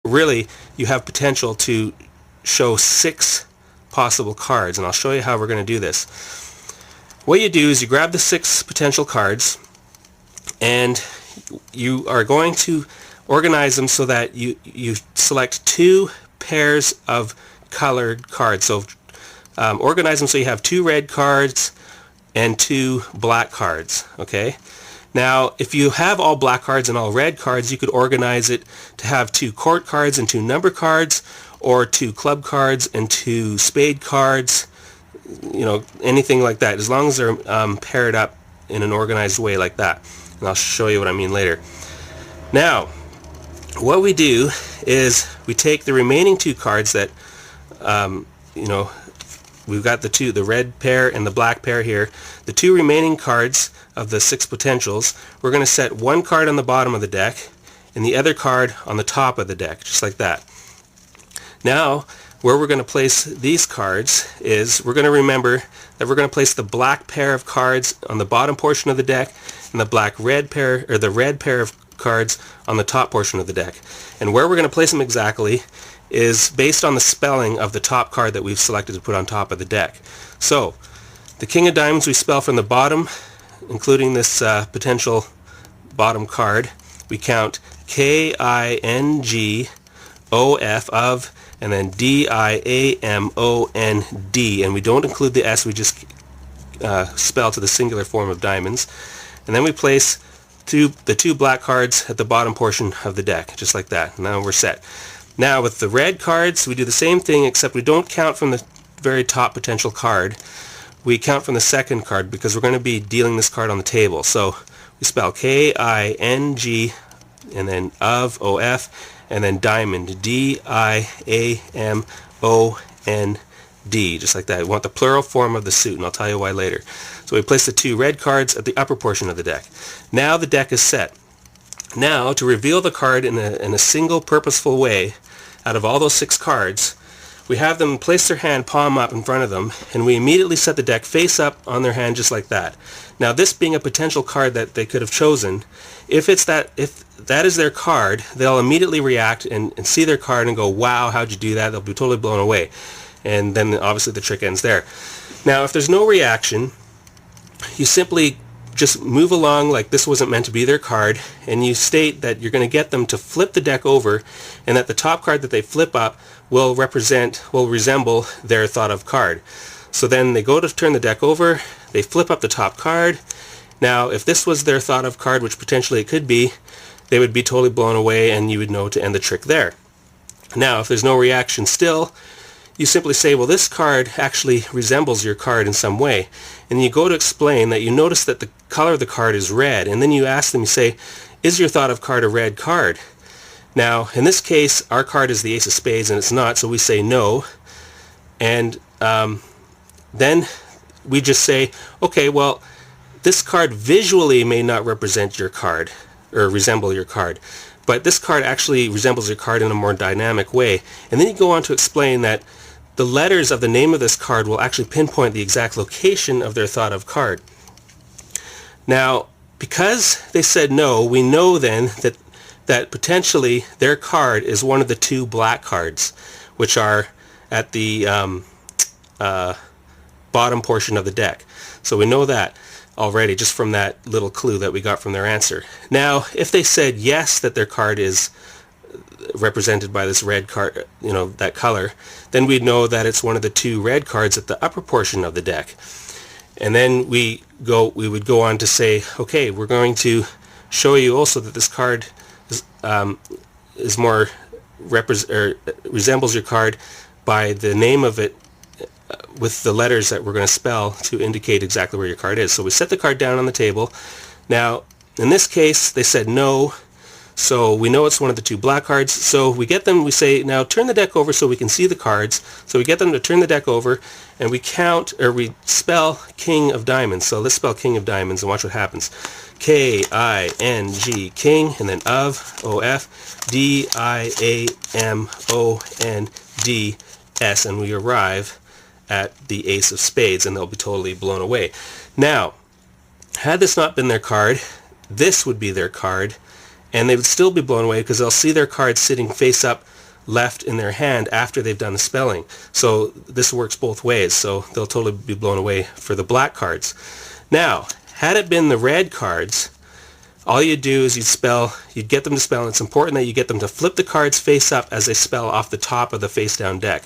really you have potential to show 6 possible cards, and I'll show you how we're going to do this. What you do is you grab the 6 potential cards and you are going to organize them so that you select 2 pairs of colored cards. So organize them so you have 2 red cards and 2 black cards. Okay. Now, if you have all black cards and all red cards, you could organize it to have 2 court cards and 2 number cards, or 2 club cards and 2 spade cards, anything like that, as long as they're paired up in an organized way like that. And I'll show you what I mean later. Now, what we do is we take the remaining 2 cards that, we've got the red pair and the black pair here. The 2 remaining cards of the 6 potentials, we're going to set 1 card on the bottom of the deck and the other card on the top of the deck, just like that. Now, where we're going to place these cards is we're going to remember that we're going to place the black pair of cards on the bottom portion of the deck and the red pair of cards on the top portion of the deck. And where we're going to place them exactly is based on the spelling of the top card that we've selected to put on top of the deck. So, the King of Diamonds we spell from the bottom, including this potential bottom card. We count K-I-N-G-O-F of, and then D-I-A-M-O-N-D, and we don't include the S, we just spell to the singular form of diamonds. And then we place the 2 black cards at the bottom portion of the deck, just like that. Now we're set. Now with the red cards, we do the same thing, except we don't count from the very top potential card. We count from the second card because we're going to be dealing this card on the table. So we spell K-I-N-G and then of, O-F, and then diamond, D-I-A-M-O-N-D, just like that. We want the plural form of the suit, and I'll tell you why later. So we place the 2 red cards at the upper portion of the deck. Now the deck is set. Now, to reveal the card in a single purposeful way, out of all those 6 cards, we have them place their hand palm up in front of them, and we immediately set the deck face up on their hand just like that. Now, this being a potential card that they could have chosen, if that is their card, they'll immediately react and see their card and go, wow, how'd you do that? They'll be totally blown away. And then obviously the trick ends there. Now, if there's no reaction, you simply just move along like this wasn't meant to be their card, and you state that you're going to get them to flip the deck over, and that the top card that they flip up will resemble their thought of card. So then they go to turn the deck over, they flip up the top card. Now, if this was their thought of card, which potentially it could be, they would be totally blown away, and you would know to end the trick there. Now, if there's no reaction still, you simply say, well, this card actually resembles your card in some way. And you go to explain that you notice that the color of the card is red, and then you ask them, you say, is your thought of card a red card? Now, in this case, our card is the Ace of Spades, and it's not, so we say no. And then we just say, okay, well, this card visually may not represent your card, or resemble your card, but this card actually resembles your card in a more dynamic way. And then you go on to explain that the letters of the name of this card will actually pinpoint the exact location of their thought of card. Now, because they said no, we know then that potentially their card is one of the 2 black cards, which are at the bottom portion of the deck. So we know that already just from that little clue that we got from their answer. Now, if they said yes, that their card is represented by this red card, that color, then we'd know that it's one of the 2 red cards at the upper portion of the deck. And then we would go on to say, okay, we're going to show you also that this card is more resembles your card by the name of it with the letters that we're going to spell to indicate exactly where your card is. So we set the card down on the table. Now, in this case, they said no, so we know it's one of the 2 black cards. So we say, now turn the deck over so we can see the cards. So we get them to turn the deck over, and we spell King of Diamonds. So let's spell King of Diamonds and watch what happens. K-I-N-G, King, and then of, O-F, D-I-A-M-O-N-D-S, and we arrive at the Ace of Spades, and they'll be totally blown away. Now, had this not been their card, this would be their card, and they would still be blown away because they'll see their cards sitting face up left in their hand after they've done the spelling. So this works both ways, so they'll totally be blown away for the black cards. Now, had it been the red cards, all you do is you'd get them to spell, and it's important that you get them to flip the cards face up as they spell off the top of the face down deck.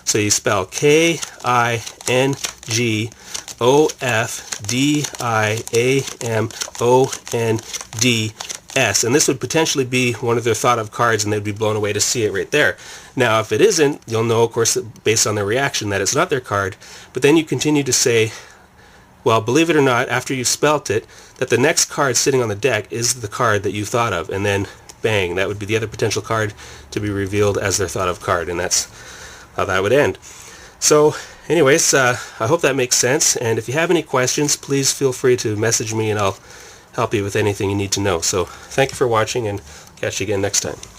So you spell KINGOFDIAMONDS, and this would potentially be one of their thought of cards, and they'd be blown away to see it right there. Now, if it isn't, you'll know, of course, based on their reaction, that it's not their card, but then you continue to say, well, believe it or not, after you've spelt it, that the next card sitting on the deck is the card that you thought of, and then bang, that would be the other potential card to be revealed as their thought of card, and that's how that would end. So anyways, I hope that makes sense, and if you have any questions, please feel free to message me and I'll help you with anything you need to know. So thank you for watching, and catch you again next time.